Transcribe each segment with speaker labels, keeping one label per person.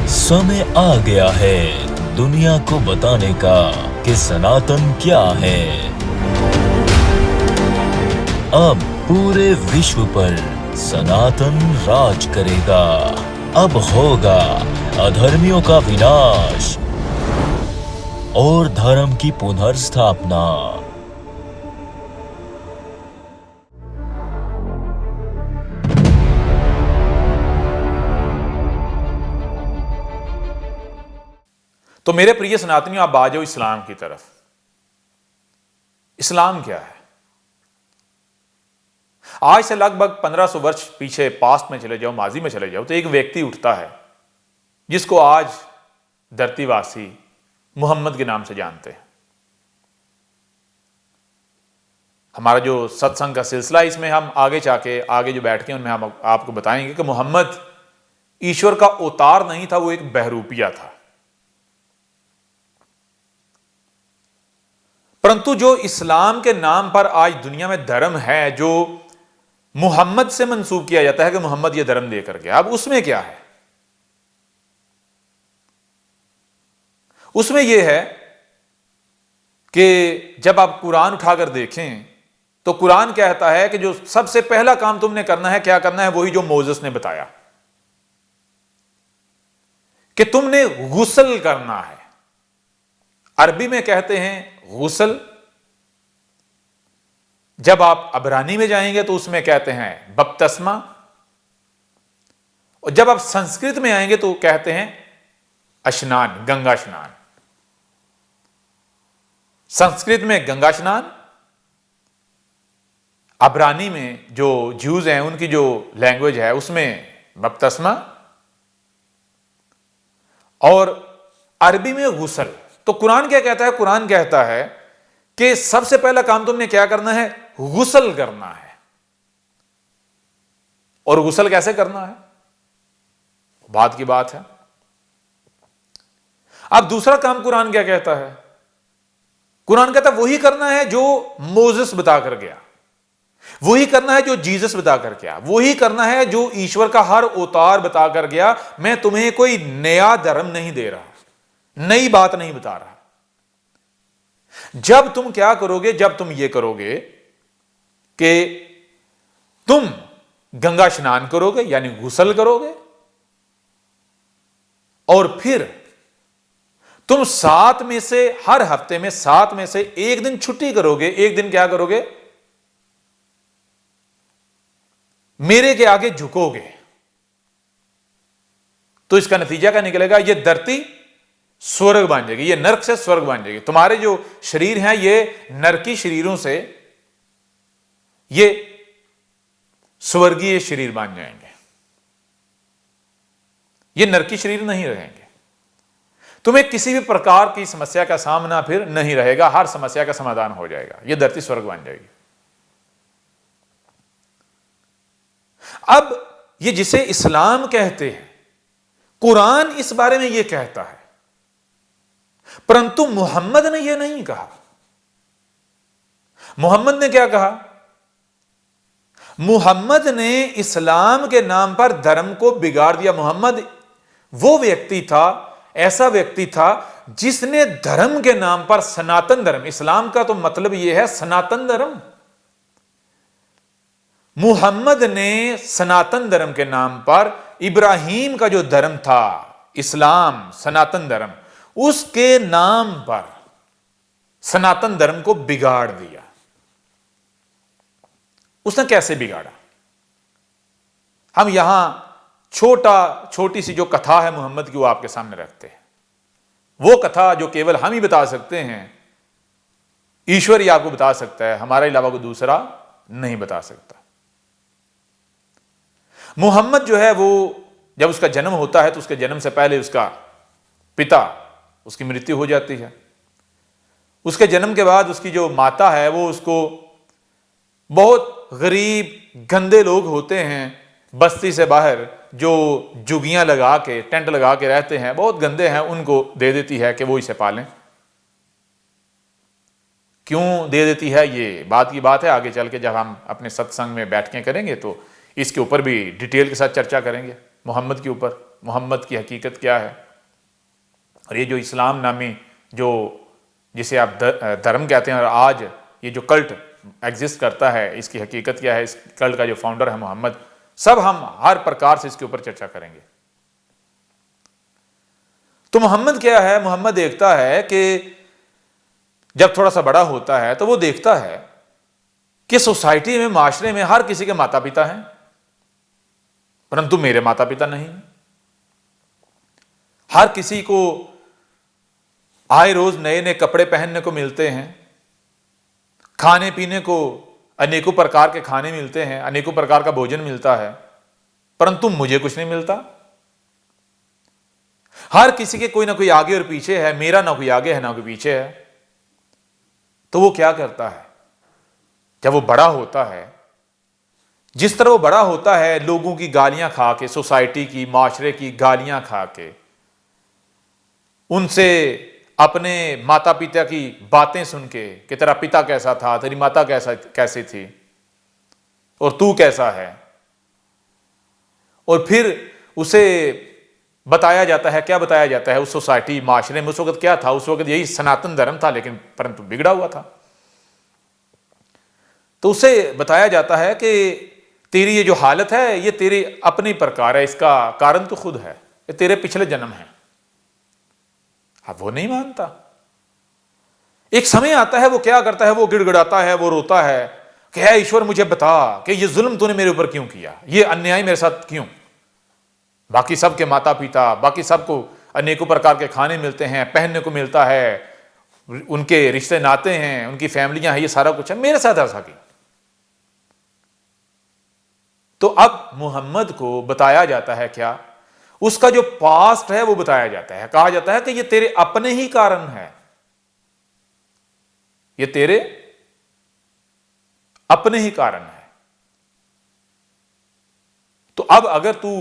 Speaker 1: समय आ गया है दुनिया को बताने का कि सनातन क्या है। अब पूरे विश्व पर सनातन राज करेगा। अब होगा अधर्मियों का विनाश और धर्म की पुनर्स्थापना।
Speaker 2: तो मेरे प्रिय सनातनियों, आप आ जाओ इस्लाम की तरफ। इस्लाम क्या है? आज से लगभग 1500 वर्ष पीछे पास्ट में चले जाओ, माजी में चले जाओ, तो एक व्यक्ति उठता है जिसको आज धरतीवासी मोहम्मद के नाम से जानते हैं। हमारा जो सत्संग का सिलसिला है, इसमें हम आगे जाके आगे जो बैठ के उनमें हम आपको बताएंगे कि मोहम्मद ईश्वर का अवतार नहीं था, वो एक बहरूपिया था। परंतु जो इस्लाम के नाम पर आज दुनिया में धर्म है, जो मोहम्मद से मंसूब किया जाता है कि मोहम्मद ये धर्म लेकर गया, अब उसमें क्या है? उसमें यह है कि जब आप कुरान उठाकर देखें तो कुरान कहता है कि जो सबसे पहला काम तुमने करना है, क्या करना है? वही जो मोसेस ने बताया कि तुमने गुस्ल करना है। अरबी में कहते हैं गुस्ल। जब आप अबरानी में जाएंगे तो उसमें कहते हैं बपतस्मा, और जब आप संस्कृत में आएंगे तो कहते हैं स्नान, गंगा स्नान। संस्कृत में गंगा स्नान, अबरानी में जो ज्यूज हैं उनकी जो लैंग्वेज है उसमें बपतस्मा, और अरबी में गुस्ल। तो कुरान क्या कहता है? कुरान कहता है कि सबसे पहला काम तुमने क्या करना है? गुस्ल करना है। और गुस्ल कैसे करना है? बात की बात है। अब दूसरा काम कुरान क्या कहता है? कुरान कहता है वही करना है जो मोसेस बता कर गया, वही करना है जो जीसस बता कर गया, वही करना है जो ईश्वर का हर अवतार बता कर गया। मैं तुम्हें कोई नया धर्म नहीं दे रहा, नई बात नहीं बता रहा। जब तुम क्या करोगे? जब तुम ये करोगे कि तुम गंगा स्नान करोगे, यानी गुस्ल करोगे, और फिर तुम 7 में से हर हफ्ते में 7 में से एक दिन छुट्टी करोगे। एक दिन क्या करोगे? मेरे के आगे झुकोगे। तो इसका नतीजा क्या निकलेगा? यह धरती स्वर्ग बन जाएगी, ये नरक से स्वर्ग बन जाएगी। तुम्हारे जो शरीर हैं ये नरकी शरीरों से ये स्वर्गीय शरीर बन जाएंगे, ये नरकी शरीर नहीं रहेंगे। तुम्हें किसी भी प्रकार की समस्या का सामना फिर नहीं रहेगा, हर समस्या का समाधान हो जाएगा, ये धरती स्वर्ग बन जाएगी। अब ये जिसे इस्लाम कहते हैं, कुरान इस बारे में यह कहता है, परंतु मोहम्मद ने यह नहीं कहा। मोहम्मद ने क्या कहा? मोहम्मद ने इस्लाम के नाम पर धर्म को बिगाड़ दिया। मोहम्मद वो व्यक्ति था, ऐसा व्यक्ति था जिसने धर्म के नाम पर सनातन धर्म, इस्लाम का तो मतलब यह है सनातन धर्म। मोहम्मद ने सनातन धर्म के नाम पर इब्राहिम का जो धर्म था, इस्लाम, सनातन धर्म, उसके नाम पर सनातन धर्म को बिगाड़ दिया। उसने कैसे बिगाड़ा? हम यहां छोटी सी जो कथा है मोहम्मद की, वो आपके सामने रखते हैं। वो कथा जो केवल हम ही बता सकते हैं, ईश्वर ही आपको बता सकता है, हमारे अलावा कोई दूसरा नहीं बता सकता। मोहम्मद जो है वो जब उसका जन्म होता है तो उसके जन्म से पहले उसका पिता, उसकी मृत्यु हो जाती है। उसके जन्म के बाद उसकी जो माता है वो उसको, बहुत गरीब गंदे लोग होते हैं बस्ती से बाहर जो जुगियां लगा के, टेंट लगा के रहते हैं, बहुत गंदे हैं, उनको दे देती है कि वो इसे पालें। क्यों दे देती है, ये बात की बात है। आगे चल के जब हम अपने सत्संग में बैठ के करेंगे तो इसके ऊपर भी डिटेल के साथ चर्चा करेंगे, मोहम्मद के ऊपर। मोहम्मद की हकीकत क्या है। और ये जो इस्लाम नामी जो जिसे आप धर्म कहते हैं और आज ये जो कल्ट एग्जिस्ट करता है, इसकी हकीकत क्या है, इस कल्ट का जो फाउंडर है मोहम्मद, सब हम हर प्रकार से इसके ऊपर चर्चा करेंगे। तो मोहम्मद क्या है, मोहम्मद देखता है कि जब थोड़ा सा बड़ा होता है तो वो देखता है कि सोसाइटी में, माशरे में हर किसी के माता पिता हैं, परंतु मेरे माता पिता नहीं। हर किसी को आए रोज नए नए कपड़े पहनने को मिलते हैं, खाने पीने को अनेकों प्रकार के खाने मिलते हैं, अनेकों प्रकार का भोजन मिलता है, परंतु मुझे कुछ नहीं मिलता। हर किसी के कोई ना कोई आगे और पीछे है, मेरा ना कोई आगे है ना कोई पीछे है। तो वो क्या करता है, जब वो बड़ा होता है, जिस तरह वो बड़ा होता है लोगों की गालियां खा के, सोसाइटी की, माशरे की गालियां खा के, उनसे अपने माता पिता की बातें सुन के कि तेरा पिता कैसा था, तेरी माता कैसी थी और तू कैसा है, और फिर उसे बताया जाता है, क्या बताया जाता है उस सोसाइटी माशरे में। उस वक्त क्या था, उस वक्त यही सनातन धर्म था, लेकिन परंतु बिगड़ा हुआ था। तो उसे बताया जाता है कि तेरी ये जो हालत है ये तेरी अपनी प्रकार है, इसका कारण तो खुद है, ये तेरे पिछले जन्म है। अब वो नहीं मानता। एक समय आता है, वो क्या करता है, वो गिड़गिड़ाता है, वो रोता है कि है ईश्वर मुझे बता कि ये जुल्म तूने मेरे ऊपर क्यों किया, ये अन्याय मेरे साथ क्यों। बाकी सबके माता पिता, बाकी सबको अनेकों प्रकार के खाने मिलते हैं, पहनने को मिलता है, उनके रिश्ते नाते हैं, उनकी फैमिलियां हैं, ये सारा कुछ है, मेरे साथ ऐसा क्यों। तो अब मोहम्मद को बताया जाता है क्या, उसका जो पास्ट है वो बताया जाता है। कहा जाता है कि ये तेरे अपने ही कारण है, ये तेरे अपने ही कारण है। तो अब अगर तू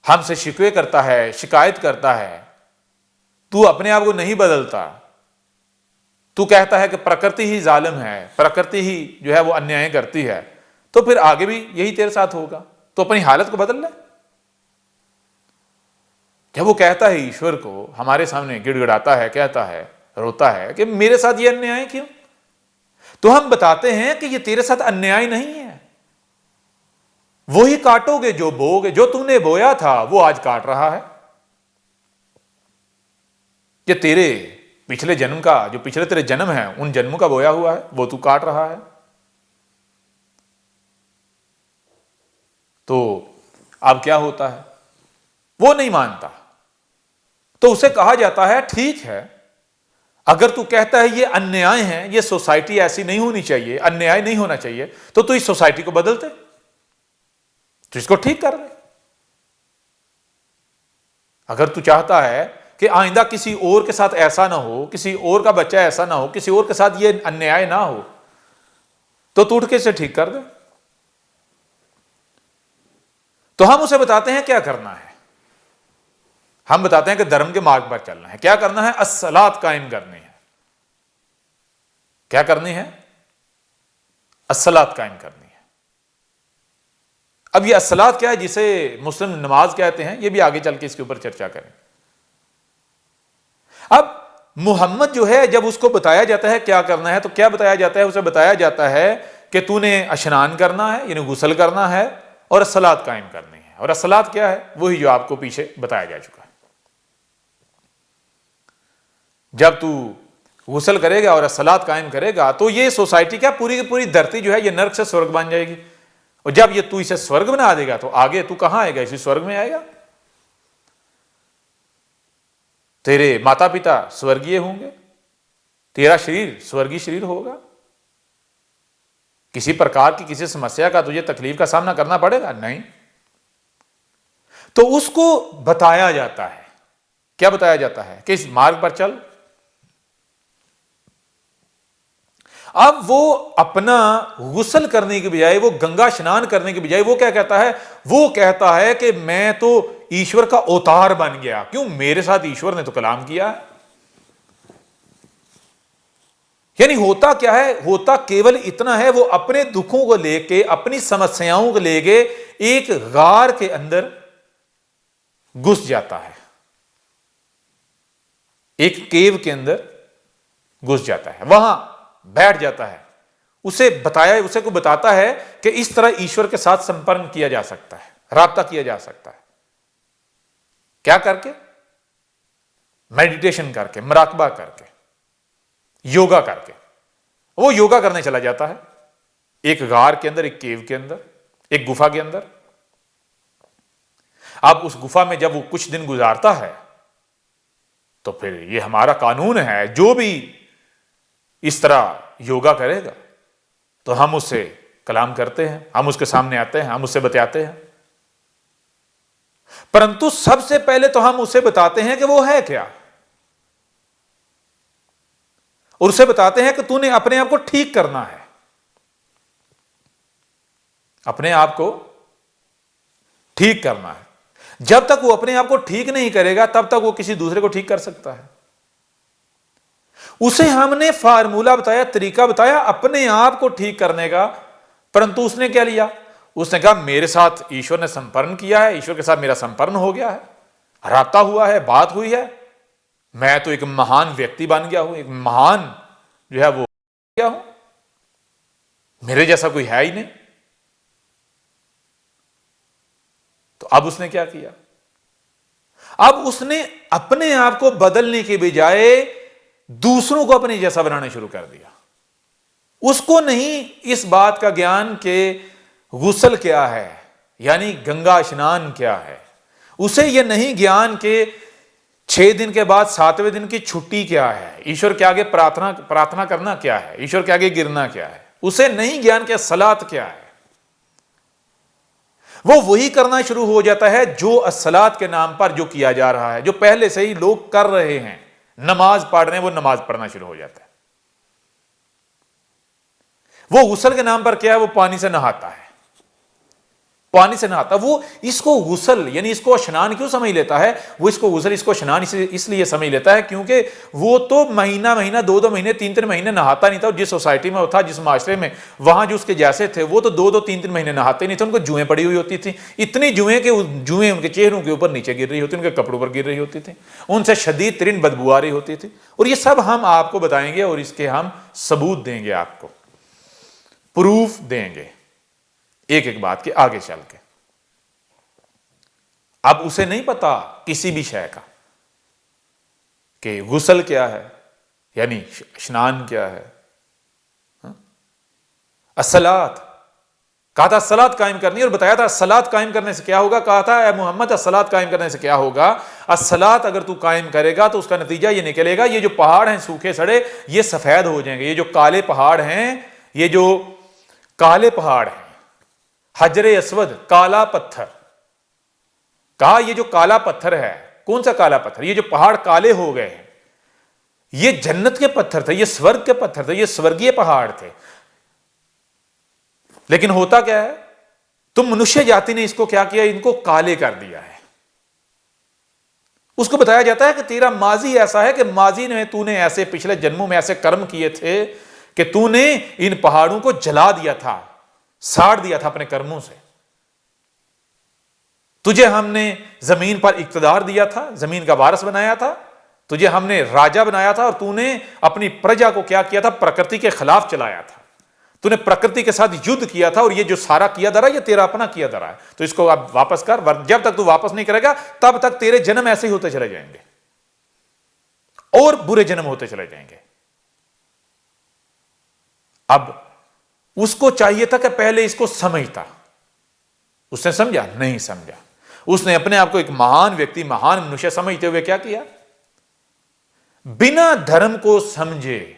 Speaker 2: हमसे शिकवे करता है, शिकायत करता है, तू अपने आप को नहीं बदलता, तू कहता है कि प्रकृति ही जालिम है, प्रकृति ही जो है वो अन्याय करती है, तो फिर आगे भी यही तेरे साथ होगा। तो अपनी हालत को बदल ले। जब वो कहता है ईश्वर को, हमारे सामने गिड़गिड़ाता है, कहता है, रोता है कि मेरे साथ ये अन्याय क्यों, तो हम बताते हैं कि ये तेरे साथ अन्याय नहीं है, वही काटोगे जो बोगे, जो तुमने बोया था वो आज काट रहा है। ये तेरे पिछले जन्म का, जो पिछले तेरे जन्म है उन जन्मों का बोया हुआ है, वो तू काट रहा है। तो अब क्या होता है, वो नहीं मानता। तो उसे कहा जाता है ठीक है, अगर तू कहता है ये अन्याय है, ये सोसाइटी ऐसी नहीं होनी चाहिए, अन्याय नहीं होना चाहिए, तो तू इस सोसाइटी को बदलते, तो इसको ठीक कर दे। अगर तू चाहता है कि आइंदा किसी और के साथ ऐसा ना हो, किसी और का बच्चा ऐसा ना हो, किसी और के साथ ये अन्याय ना हो, तो तू उठ के इसे ठीक कर दे। तो हम उसे बताते हैं क्या करना है, हम बताते हैं कि धर्म के मार्ग पर चलना है। क्या करना है, अस्सलात कायम करनी है। क्या करनी है, अस्सलात कायम करनी है। अब ये अस्सलात क्या है, जिसे मुस्लिम नमाज कहते हैं, ये भी आगे चल के इसके ऊपर चर्चा करें। अब मोहम्मद जो है, जब उसको बताया जाता है क्या करना है, तो क्या बताया जाता है, उसे बताया जाता है कि तूने स्नान करना है, यानी गुस्ल करना है, और अस्सलात कायम करनी है। और अस्सलात क्या है, वही जो आपको पीछे बताया जा चुका है। जब तू गुस्ल करेगा और अस्सलात कायम करेगा, तो ये सोसाइटी क्या, पूरी की पूरी धरती जो है ये नर्क से स्वर्ग बन जाएगी। और जब ये तू इसे स्वर्ग बना देगा, तो आगे तू कहां आएगा, इसी स्वर्ग में आएगा। तेरे माता पिता स्वर्गीय होंगे, तेरा शरीर स्वर्गीय शरीर होगा। किसी प्रकार की किसी समस्या का तुझे तकलीफ का सामना करना पड़ेगा नहीं। तो उसको बताया जाता है, क्या बताया जाता है, कि इस मार्ग पर चल। अब वो अपना गुस्ल करने की बजाय, वो गंगा स्नान करने की बजाय, वो क्या कहता है, वो कहता है कि मैं तो ईश्वर का अवतार बन गया। क्यों, मेरे साथ ईश्वर ने तो कलाम किया है। यानी होता क्या है, होता केवल इतना है, वो अपने दुखों को लेके, अपनी समस्याओं को लेके एक गार के अंदर घुस जाता है, एक केव के अंदर घुस जाता है, वहां बैठ जाता है। उसे को बताता है कि इस तरह ईश्वर के साथ संपर्क किया जा सकता है, राब्ता किया जा सकता है। क्या करके? मेडिटेशन करके, मुराकबा करके, योगा करके। वो योगा करने चला जाता है एक गार के अंदर, एक केव के अंदर, एक गुफा के अंदर। अब उस गुफा में जब वो कुछ दिन गुजारता है तो फिर ये हमारा कानून है, जो भी इस तरह योगा करेगा तो हम उससे कलाम करते हैं, हम उसके सामने आते हैं, हम उससे बतियाते हैं। परंतु सबसे पहले तो हम उसे बताते हैं कि वो है क्या, और उसे बताते हैं कि तूने अपने आप को ठीक करना है। अपने आप को ठीक करना है। जब तक वो अपने आप को ठीक नहीं करेगा तब तक वो किसी दूसरे को ठीक कर सकता है। उसे हमने फार्मूला बताया, तरीका बताया अपने आप को ठीक करने का, परंतु उसने क्या लिया? उसने कहा मेरे साथ ईश्वर ने संपर्क किया है, ईश्वर के साथ मेरा संपर्क हो गया है, राब्ता हुआ है, बात हुई है, मैं तो एक महान व्यक्ति बन गया हूं, एक महान जो है वो गया हूं, मेरे जैसा कोई है ही नहीं। तो अब उसने क्या किया? अब उसने अपने आप को बदलने के बजाय दूसरों को अपने जैसा बनाना शुरू कर दिया। उसको नहीं इस बात का ज्ञान के गुस्ल क्या है, यानी गंगा स्नान क्या है, उसे यह नहीं ज्ञान के 6 दिन के बाद 7वें दिन की छुट्टी क्या है, ईश्वर के आगे प्रार्थना करना क्या है, ईश्वर के आगे गिरना क्या है, उसे नहीं ज्ञान के सलात क्या है। वो वही करना शुरू हो जाता है जो अस्सलात के नाम पर जो किया जा रहा है, जो पहले से ही लोग कर रहे हैं। नमाज पढ़ रहे हैं, वो नमाज पढ़ना शुरू हो जाता है। वो गुस्ल के नाम पर क्या है? वो पानी से नहाता है, पानी से नहाता। वो इसको गुस्ल यानी इसको स्नान क्यों समझ लेता है? वो इसको गुस्ल, इसको स्नान इसलिए समझ लेता है क्योंकि वो तो महीना 2 महीने 3 महीने नहाता नहीं था। जिस सोसाइटी में वो था, जिस माशरे में, वहां जो उसके जैसे थे वो तो 2 3 महीने नहाते नहीं थे। उनको जुएं पड़ी हुई होती थी, इतनी जुएं कि जुएं उनके चेहरों के ऊपर नीचे गिर रही होती, उनके कपड़ों पर गिर रही होती थी, उनसे शदीद तरीन बदबू आ रही होती थी। और ये सब हम आपको बताएंगे और इसके हम सबूत देंगे, आपको प्रूफ देंगे एक एक बात के आगे चल के। अब उसे नहीं पता किसी भी शय का कि गुस्ल क्या है, यानी स्नान क्या है। अस्सलात कहा था, सलात कायम करनी, और बताया था सलात कायम करने से क्या होगा। कहा था, ए मोहम्मद सलात कायम करने से क्या होगा? अस्सलात अगर तू कायम करेगा तो उसका नतीजा ये निकलेगा, ये जो पहाड़ हैं सूखे सड़े, ये सफेद हो जाएंगे। ये जो काले पहाड़ हैं, ये जो काले पहाड़ हैं, हजरे अस्वद, काला पत्थर। कहा ये जो काला पत्थर है, कौन सा काला पत्थर? ये जो पहाड़ काले हो गए हैं, ये जन्नत के पत्थर थे, ये स्वर्ग के पत्थर थे, ये स्वर्गीय पहाड़ थे। लेकिन होता क्या है, तुम मनुष्य जाति ने इसको क्या किया? इनको काले कर दिया है। उसको बताया जाता है कि तेरा माजी ऐसा है कि माजी में तूने ऐसे पिछले जन्मों में ऐसे कर्म किए थे कि तूने इन पहाड़ों को जला दिया था, साड़ दिया था अपने कर्मों से। तुझे हमने जमीन पर इक्तदार दिया था, जमीन का वारिस बनाया था, तुझे हमने राजा बनाया था, और तूने अपनी प्रजा को क्या किया था? प्रकृति के खिलाफ चलाया था। तूने प्रकृति के साथ युद्ध किया था, और ये जो सारा किया धरा, ये तेरा अपना किया धरा है। तो इसको अब वापस कर। जब तक तू वापस नहीं करेगा तब तक तेरे जन्म ऐसे ही होते चले जाएंगे, और बुरे जन्म होते चले जाएंगे। अब उसको चाहिए था कि पहले इसको समझता। उसने समझा? नहीं समझा। उसने अपने आप को एक महान व्यक्ति, महान मनुष्य समझते हुए क्या किया? बिना धर्म को समझे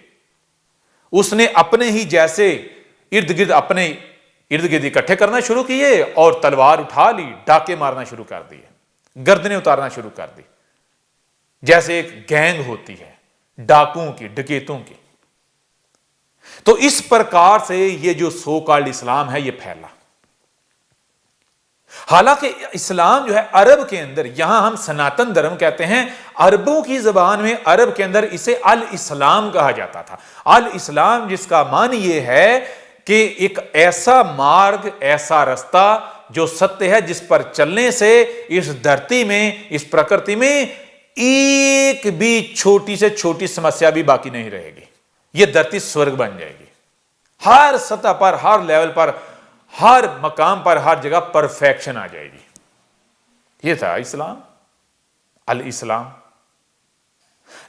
Speaker 2: उसने अपने ही जैसे इर्द गिर्द इकट्ठे करना शुरू किए, और तलवार उठा ली, डाके मारना शुरू कर दिए, गर्दनें उतारना शुरू कर दी, जैसे एक गैंग होती है डाकुओं की, डकैतों की। तो इस प्रकार से ये जो सो कॉल्ड इस्लाम है, ये फैला। हालांकि इस्लाम जो है अरब के अंदर, यहां हम सनातन धर्म कहते हैं, अरबों की जबान में, अरब के अंदर इसे अल इस्लाम कहा जाता था। अल इस्लाम जिसका मान ये है कि एक ऐसा मार्ग, ऐसा रास्ता जो सत्य है, जिस पर चलने से इस धरती में, इस प्रकृति में एक भी छोटी से छोटी समस्या भी बाकी नहीं रहेगी। यह धरती स्वर्ग बन जाएगी। हर सतह पर, हर लेवल पर, हर मकाम पर, हर जगह परफेक्शन आ जाएगी। यह था इस्लाम, अल इस्लाम।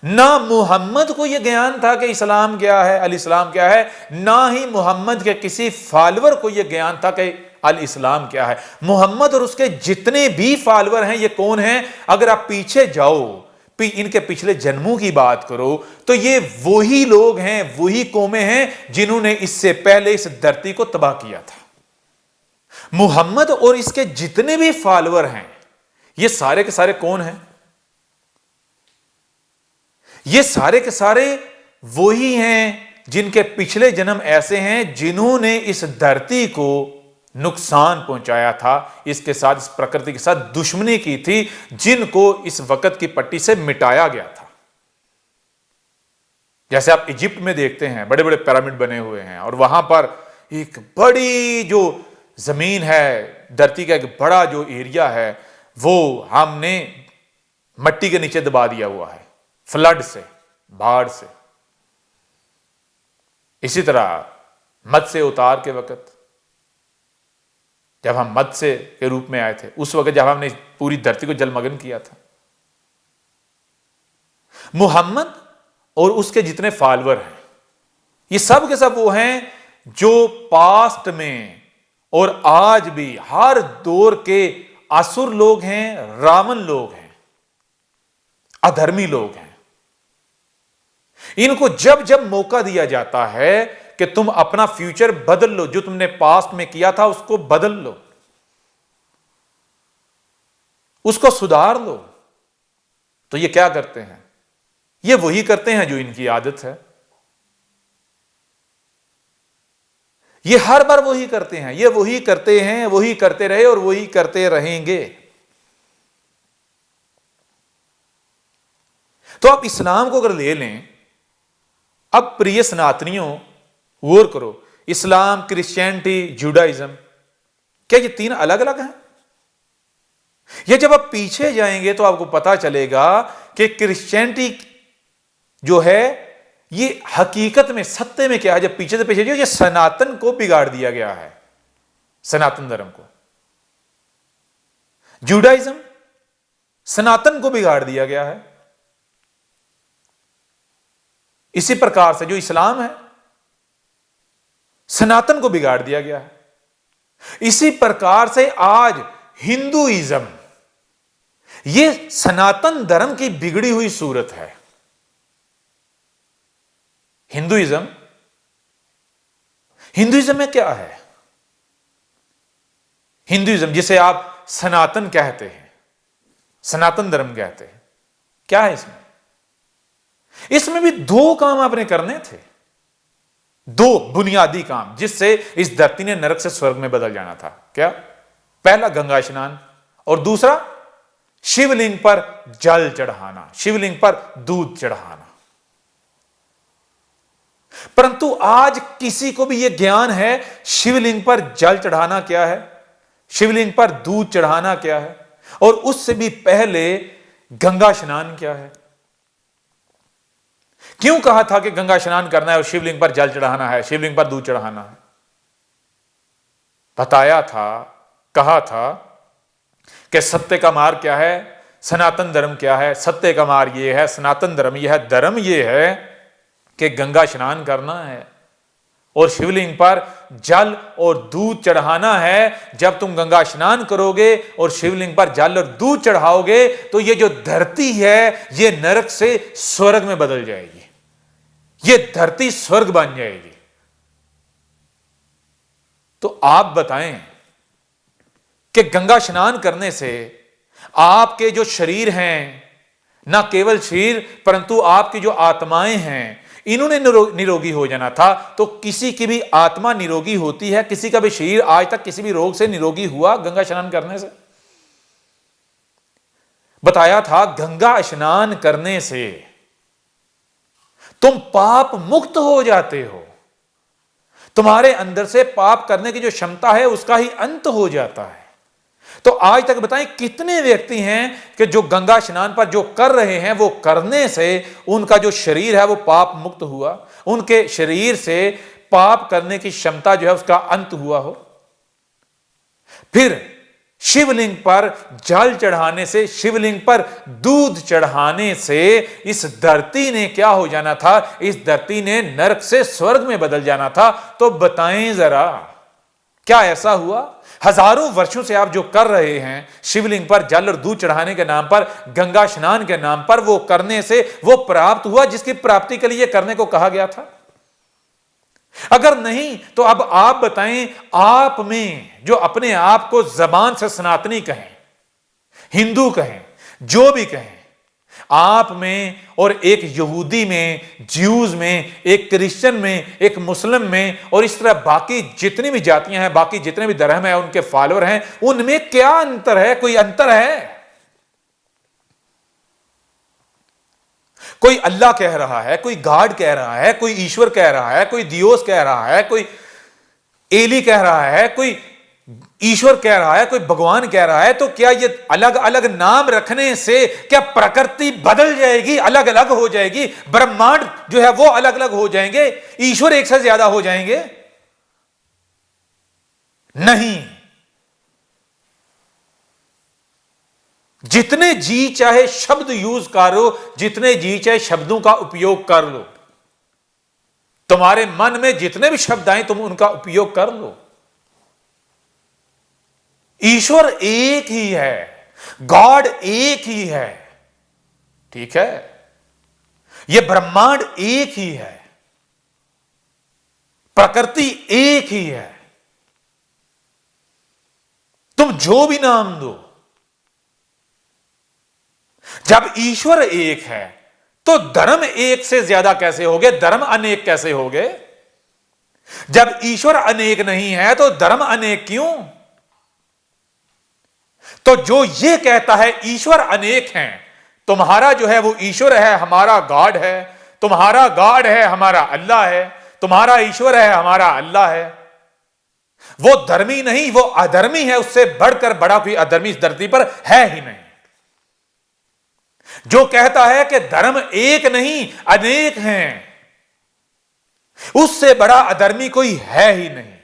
Speaker 2: ना मुहम्मद को यह ज्ञान था कि इस्लाम क्या है, अल इस्लाम क्या है, ना ही मुहम्मद के किसी फॉलोअर को यह ज्ञान था कि अल इस्लाम क्या है। मुहम्मद और उसके जितने भी फॉलोअर हैं, ये कौन हैं? अगर आप पीछे जाओ, इनके पिछले जन्मों की बात करो, तो ये वही लोग हैं, वही कौमें हैं जिन्होंने इससे पहले इस धरती को तबाह किया था। मुहम्मद और इसके जितने भी फॉलोअर हैं, ये सारे के सारे कौन हैं? ये सारे के सारे वही हैं जिनके पिछले जन्म ऐसे हैं जिन्होंने इस धरती को नुकसान पहुंचाया था, इसके साथ, इस प्रकृति के साथ दुश्मनी की थी, जिनको इस वक्त की पट्टी से मिटाया गया था। जैसे आप इजिप्ट में देखते हैं, बड़े बड़े पिरामिड बने हुए हैं, और वहां पर एक बड़ी जो जमीन है, धरती का एक बड़ा जो एरिया है, वो हमने मट्टी के नीचे दबा दिया हुआ है, फ्लड से, बाढ़ से। इसी तरह मत्स्य अवतार के वक्त, जब हम मत्स्य के रूप में आए थे, उस वक्त जब हमने पूरी धरती को जलमग्न किया था। मुहम्मद और उसके जितने फॉलोअर हैं, ये सब के सब वो हैं जो पास्ट में और आज भी हर दौर के असुर लोग हैं, रावण लोग हैं, अधर्मी लोग हैं। इनको जब जब मौका दिया जाता है कि तुम अपना फ्यूचर बदल लो, जो तुमने पास्ट में किया था उसको बदल लो, उसको सुधार लो, तो ये क्या करते हैं? ये वही करते हैं जो इनकी आदत है। ये हर बार वही करते हैं, ये वही करते हैं, वही करते रहे और वही करते रहेंगे। तो आप इस्लाम को अगर ले लें, अब प्रिय सनातनियों गौर करो, इस्लाम, क्रिश्चियनिटी, जुडाइज्म, क्या ये तीन अलग अलग हैं? ये जब आप पीछे जाएंगे तो आपको पता चलेगा कि क्रिश्चियनिटी जो है, ये हकीकत में, सत्य में क्या है? जब पीछे से पीछे जाओ, ये सनातन को बिगाड़ दिया गया है, सनातन धर्म को। जुडाइज्म सनातन को बिगाड़ दिया गया है। इसी प्रकार से जो इस्लाम है, सनातन को बिगाड़ दिया गया है। इसी प्रकार से आज हिंदुइज्म, ये सनातन धर्म की बिगड़ी हुई सूरत है। हिंदुइज्म में क्या है? हिंदुइज्म जिसे आप सनातन कहते हैं, सनातन धर्म कहते हैं, क्या है इसमें? इसमें भी दो काम आपने करने थे, दो बुनियादी काम, जिससे इस धरती ने नरक से स्वर्ग में बदल जाना था। क्या? पहला गंगा स्नान, और दूसरा शिवलिंग पर जल चढ़ाना, शिवलिंग पर दूध चढ़ाना। परंतु आज किसी को भी यह ज्ञान है शिवलिंग पर जल चढ़ाना क्या है, शिवलिंग पर दूध चढ़ाना क्या है, और उससे भी पहले गंगा स्नान क्या है? क्यों कहा था कि गंगा स्नान करना है और शिवलिंग पर जल चढ़ाना है, शिवलिंग पर दूध चढ़ाना है? बताया था, कहा था कि सत्य का मार्ग क्या है, सनातन धर्म क्या है? सत्य का मार्ग यह है, सनातन धर्म यह है, धर्म यह है कि गंगा स्नान करना है और शिवलिंग पर जल और दूध चढ़ाना है। जब तुम गंगा स्नान करोगे और शिवलिंग पर जल और दूध चढ़ाओगे, तो ये जो धरती है, ये नरक से स्वर्ग में बदल जाएगी, ये धरती स्वर्ग बन जाएगी। तो आप बताएं कि गंगा स्नान करने से आपके जो शरीर हैं, ना केवल शरीर परंतु आपकी जो आत्माएं हैं, इन्होंने निरोगी हो जाना था। तो किसी की भी आत्मा निरोगी होती है, किसी का भी शरीर आज तक किसी भी रोग से निरोगी हुआ गंगा स्नान करने से? बताया था गंगा स्नान करने से तुम पाप मुक्त हो जाते हो, तुम्हारे अंदर से पाप करने की जो क्षमता है उसका ही अंत हो जाता है। तो आज तक बताएं कितने व्यक्ति हैं कि जो गंगा स्नान पर जो कर रहे हैं, वो करने से उनका जो शरीर है वो पाप मुक्त हुआ, उनके शरीर से पाप करने की क्षमता जो है उसका अंत हुआ हो। फिर शिवलिंग पर जल चढ़ाने से, शिवलिंग पर दूध चढ़ाने से इस धरती ने क्या हो जाना था? इस धरती ने नरक से स्वर्ग में बदल जाना था। तो बताएं जरा, क्या ऐसा हुआ? हजारों वर्षों से आप जो कर रहे हैं शिवलिंग पर जल और दूध चढ़ाने के नाम पर, गंगा स्नान के नाम पर, वो करने से वो प्राप्त हुआ जिसकी प्राप्ति के लिए करने को कहा गया था? अगर नहीं तो अब आप बताएं, आप में जो अपने आप को जबान से सनातनी कहें, हिंदू कहें, जो भी कहें, आप में और एक यहूदी में, ज्यूज में, एक क्रिश्चियन में, एक मुस्लिम में, और इस तरह बाकी जितनी भी जातियां हैं, बाकी जितने भी धर्म हैं, उनके फॉलोअर हैं, उनमें क्या अंतर है? कोई अंतर है? कोई अल्लाह कह रहा है, कोई गॉड कह रहा है, कोई ईश्वर कह रहा है, कोई दियोस कह रहा है, कोई एली कह रहा है, कोई ईश्वर कह रहा है, कोई भगवान कह रहा है। तो क्या ये अलग अलग नाम रखने से क्या प्रकृति बदल जाएगी, अलग अलग हो जाएगी? ब्रह्मांड जो है वो अलग अलग हो जाएंगे? ईश्वर एक से ज्यादा हो जाएंगे? नहीं। जितने जी चाहे शब्द यूज करो, जितने जी चाहे शब्दों का उपयोग कर लो, तुम्हारे मन में जितने भी शब्द आए तुम उनका उपयोग कर लो। ईश्वर एक ही है, गॉड एक ही है, ठीक है? यह ब्रह्मांड एक ही है, प्रकृति एक ही है। तुम जो भी नाम दो, जब ईश्वर एक है तो धर्म एक से ज्यादा कैसे हो गए? धर्म अनेक कैसे हो गए? जब ईश्वर अनेक नहीं है तो धर्म अनेक क्यों? तो जो ये कहता है ईश्वर अनेक हैं, तुम्हारा जो है वो ईश्वर है, हमारा गॉड है, तुम्हारा गॉड है, हमारा अल्लाह है, तुम्हारा ईश्वर है, हमारा अल्लाह है, वो धर्मी नहीं, वो अधर्मी है। उससे बढ़कर बड़ा कोई अधर्मी इस धरती पर है ही नहीं। जो कहता है कि धर्म एक नहीं अनेक हैं, उससे बड़ा अधर्मी कोई है ही नहीं।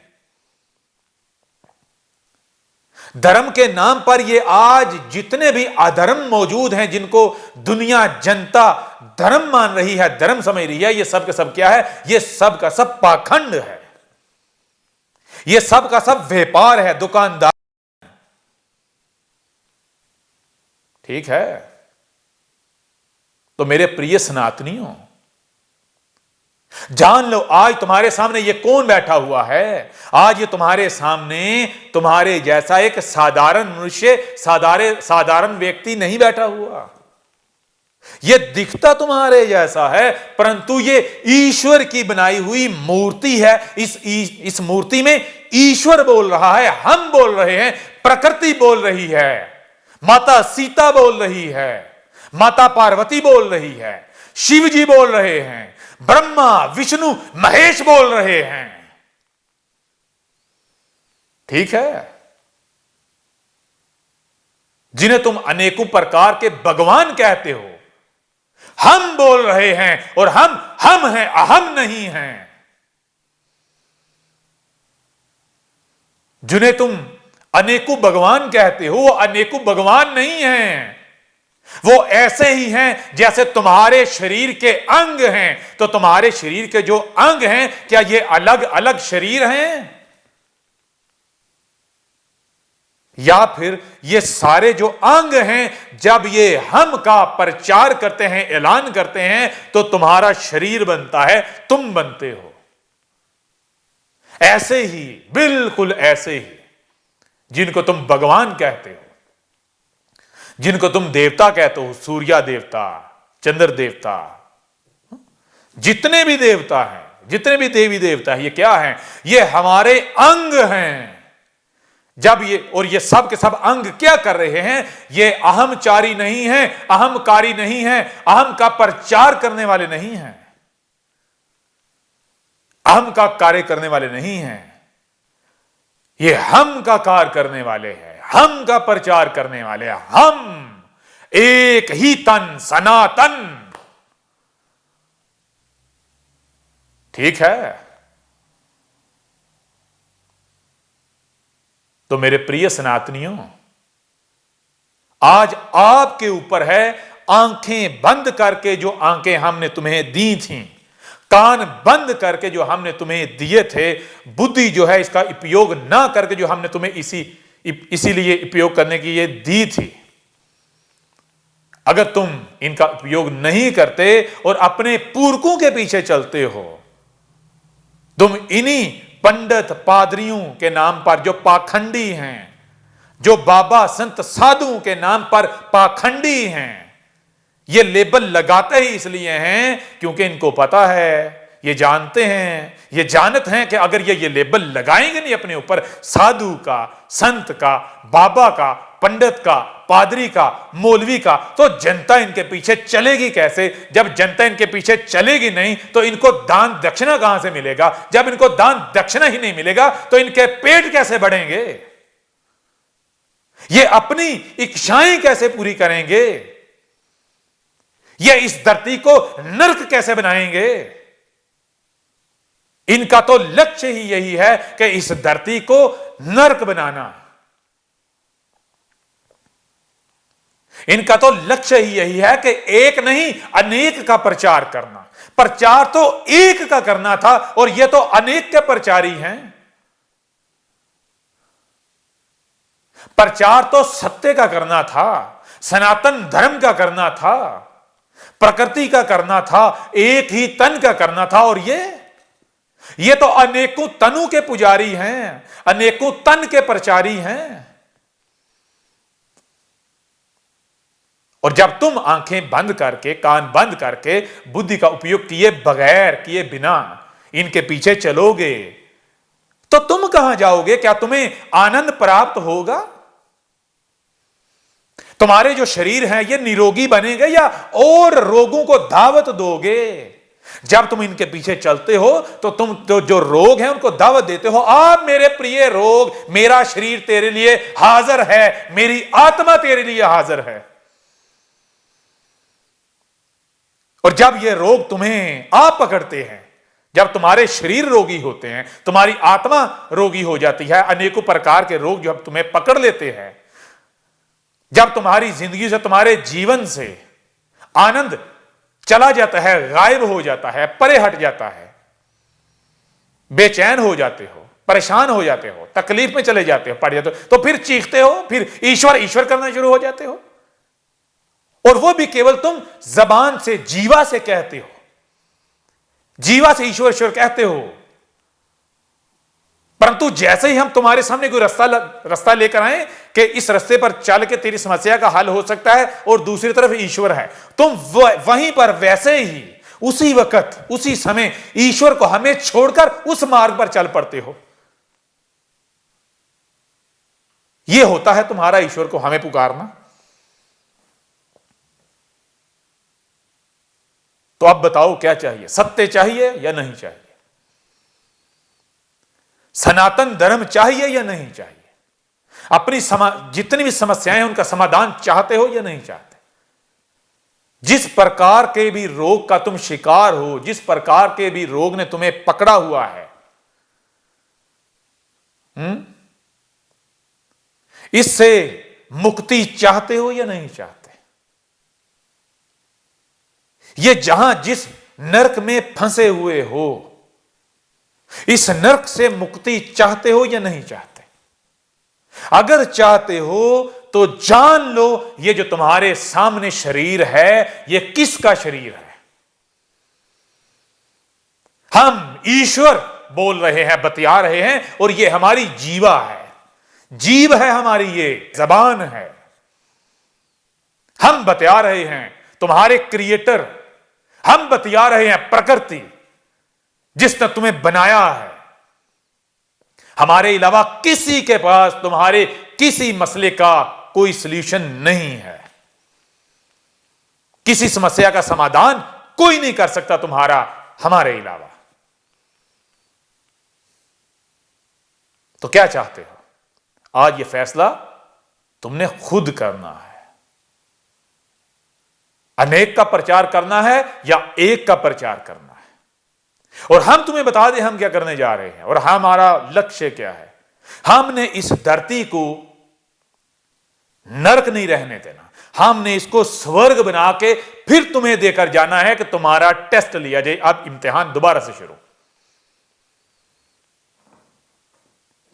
Speaker 2: धर्म के नाम पर ये आज जितने भी अधर्म मौजूद हैं, जिनको दुनिया जनता धर्म मान रही है, धर्म समझ रही है, ये सब का सब क्या है? ये सब का सब पाखंड है, ये सब का सब व्यापार है, दुकानदार। ठीक है? तो मेरे प्रिय सनातनियों, जान लो, आज तुम्हारे सामने ये कौन बैठा हुआ है? आज ये तुम्हारे सामने तुम्हारे जैसा एक साधारण मनुष्य, साधारण व्यक्ति नहीं बैठा हुआ। ये दिखता तुम्हारे जैसा है, परंतु ये ईश्वर की बनाई हुई मूर्ति है। इस मूर्ति में ईश्वर बोल रहा है, हम बोल रहे हैं, प्रकृति बोल रही है, माता सीता बोल रही है, माता पार्वती बोल रही है, शिव जी बोल रहे हैं, ब्रह्मा विष्णु महेश बोल रहे हैं। ठीक है? जिन्हें तुम अनेकों प्रकार के भगवान कहते हो, हम बोल रहे हैं, और हम हैं, अहम नहीं हैं। जिन्हें तुम अनेकों भगवान कहते हो, वो अनेकों भगवान नहीं हैं, वो ऐसे ही हैं जैसे तुम्हारे शरीर के अंग हैं। तो तुम्हारे शरीर के जो अंग हैं, क्या ये अलग अलग शरीर हैं? या फिर ये सारे जो अंग हैं, जब ये हम का प्रचार करते हैं, ऐलान करते हैं, तो तुम्हारा शरीर बनता है, तुम बनते हो। ऐसे ही, बिल्कुल ऐसे ही, जिनको तुम भगवान कहते हो, जिनको तुम देवता कहते हो, सूर्य देवता, चंद्र देवता, जितने भी देवता हैं, जितने भी देवी देवता हैं, ये क्या हैं? ये हमारे अंग हैं। जब ये सब के सब अंग क्या कर रहे हैं? ये अहमचारी नहीं है, अहमकारी नहीं है, अहम का प्रचार करने वाले नहीं हैं, अहम का कार्य करने वाले नहीं हैं। ये हम का कार्य करने वाले हैं, हम का प्रचार करने वाले हैं। हम एक ही तन, सनातन। ठीक है, तो मेरे प्रिय सनातनियों, आज आपके ऊपर है आंखें बंद करके जो आंखें हमने तुम्हें दी थी, कान बंद करके जो हमने तुम्हें दिए थे, बुद्धि जो है इसका उपयोग ना करके जो हमने तुम्हें इसीलिए उपयोग करने की ये दी थी, अगर तुम इनका उपयोग नहीं करते और अपने पुरखों के पीछे चलते हो, तुम इन्हीं पंडित पादरियों के नाम पर जो पाखंडी हैं, जो बाबा संत साधुओं के नाम पर पाखंडी हैं, ये लेबल लगाते ही इसलिए हैं क्योंकि इनको पता है, ये जानते हैं, ये जानते हैं कि अगर ये लेबल लगाएंगे नहीं अपने ऊपर, साधु का, संत का, बाबा का, पंडित का, पादरी का, मौलवी का, तो जनता इनके पीछे चलेगी कैसे? जब जनता इनके पीछे चलेगी नहीं तो इनको दान दक्षिणा कहां से मिलेगा? जब इनको दान दक्षिणा ही नहीं मिलेगा तो इनके पेट कैसे बढ़ेंगे? ये अपनी इच्छाएं कैसे पूरी करेंगे? ये इस धरती को नर्क कैसे बनाएंगे? इनका तो लक्ष्य ही यही है कि इस धरती को नर्क बनाना। इनका तो लक्ष्य ही यही है कि एक नहीं अनेक का प्रचार करना। प्रचार तो एक का करना था और ये तो अनेक के प्रचारी हैं। प्रचार तो सत्य का करना था, सनातन धर्म का करना था, प्रकृति का करना था, एक ही तन का करना था। और ये तो अनेकों तनु के पुजारी हैं, अनेकों तन के प्रचारी हैं। और जब तुम आंखें बंद करके, कान बंद करके, बुद्धि का उपयोग किए बगैर, किए बिना इनके पीछे चलोगे तो तुम कहां जाओगे? क्या तुम्हें आनंद प्राप्त होगा? तुम्हारे जो शरीर हैं ये निरोगी बनेंगे या और रोगों को दावत दोगे? जब तुम इनके पीछे चलते हो तो तुम तो जो रोग हैं उनको दावत देते हो, आप मेरे प्रिय रोग, मेरा शरीर तेरे लिए हाजिर है, मेरी आत्मा तेरे लिए हाजिर है। और जब ये रोग तुम्हें आप पकड़ते हैं, जब तुम्हारे शरीर रोगी होते हैं, तुम्हारी आत्मा रोगी हो जाती है, अनेकों प्रकार के रोग जब तुम्हें पकड़ लेते हैं, जब तुम्हारी जिंदगी से, तुम्हारे जीवन से आनंद चला जाता है, गायब हो जाता है, परे हट जाता है, बेचैन हो जाते हो, परेशान हो जाते हो, तकलीफ में चले जाते हो, पड़ जाते हो, तो फिर चीखते हो, फिर ईश्वर ईश्वर करना शुरू हो जाते हो। और वो भी केवल तुम जबान से, जीवा से कहते हो, जीवा से ईश्वर ईश्वर कहते हो। परंतु जैसे ही हम तुम्हारे सामने कोई रास्ता लेकर आए कि इस रास्ते पर चल के तेरी समस्या का हल हो सकता है और दूसरी तरफ ईश्वर है, तुम वहीं पर वैसे ही उसी वक्त, उसी समय ईश्वर को हमें छोड़कर उस मार्ग पर चल पड़ते हो। यह होता है तुम्हारा ईश्वर को हमें पुकारना। तो अब बताओ क्या चाहिए? सत्य चाहिए या नहीं चाहिए? सनातन धर्म चाहिए या नहीं चाहिए? अपनी जितनी भी समस्याएं हैं उनका समाधान चाहते हो या नहीं चाहते? जिस प्रकार के भी रोग का तुम शिकार हो, जिस प्रकार के भी रोग ने तुम्हें पकड़ा हुआ है, इससे मुक्ति चाहते हो या नहीं चाहते? ये जहां जिस नरक में फंसे हुए हो, इस नरक से मुक्ति चाहते हो या नहीं चाहते? अगर चाहते हो तो जान लो, ये जो तुम्हारे सामने शरीर है, ये किसका शरीर है? हम ईश्वर बोल रहे हैं, बतिया रहे हैं, और ये हमारी जीवा है, जीव है हमारी, ये जबान है। हम बतिया रहे हैं तुम्हारे क्रिएटर, हम बतिया रहे हैं प्रकृति जिसने तुम्हें बनाया है। हमारे अलावा किसी के पास तुम्हारे किसी मसले का कोई सलूशन नहीं है। किसी समस्या का समाधान कोई नहीं कर सकता तुम्हारा हमारे अलावा। तो क्या चाहते हो? आज ये फैसला तुमने खुद करना है। अनेक का प्रचार करना है या एक का प्रचार करना है। और हम तुम्हें बता दें हम क्या करने जा रहे हैं और हमारा लक्ष्य क्या है। हमने इस धरती को नरक नहीं रहने देना, हमने इसको स्वर्ग बना के फिर तुम्हें देकर जाना है कि तुम्हारा टेस्ट लिया जाए। अब इम्तिहान दोबारा से शुरू।